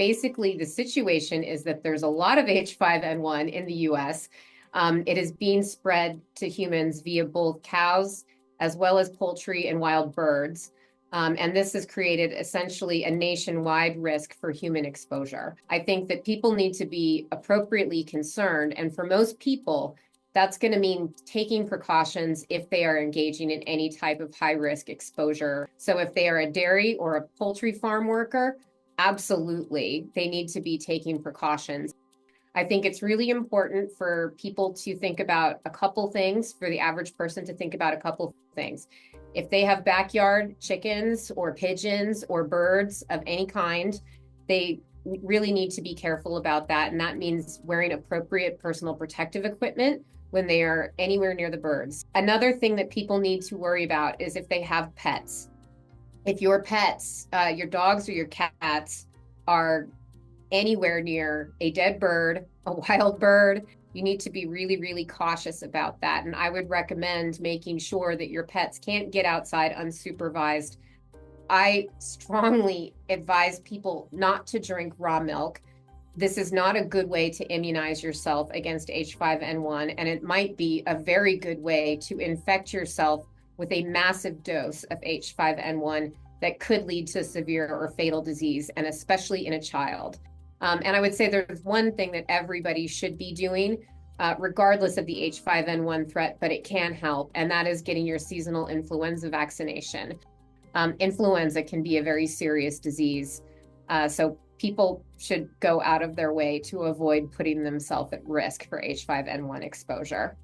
basically the situation is that there's a lot of H5N1 in the US. It is being spread to humans via both cows as well as poultry and wild birds. And this has created essentially a nationwide risk for human exposure. I think that people need to be appropriately concerned. And for most people, that's going to mean taking precautions if they are engaging in any type of high risk exposure. So if they are a dairy or a poultry farm worker, absolutely, they need to be taking precautions. I think it's really important for people to think about a couple things, for the average person to think about a couple things. If they have backyard chickens or pigeons or birds of any kind, they really need to be careful about that. And that means wearing appropriate personal protective equipment when they are anywhere near the birds. Another thing that people need to worry about is if they have pets. If your pets, your dogs or your cats, are anywhere near a dead bird, a wild bird, you need to be really, really cautious about that. And I would recommend making sure that your pets can't get outside unsupervised. I strongly advise people not to drink raw milk. This is not a good way to immunize yourself against H5N1, and it might be a very good way to infect yourself with a massive dose of H5N1 that could lead to severe or fatal disease, and especially in a child. And I would say there's one thing that everybody should be doing, regardless of the H5N1 threat, but it can help, and that is getting your seasonal influenza vaccination. Influenza can be a very serious disease, so people should go out of their way to avoid putting themselves at risk for H5N1 exposure.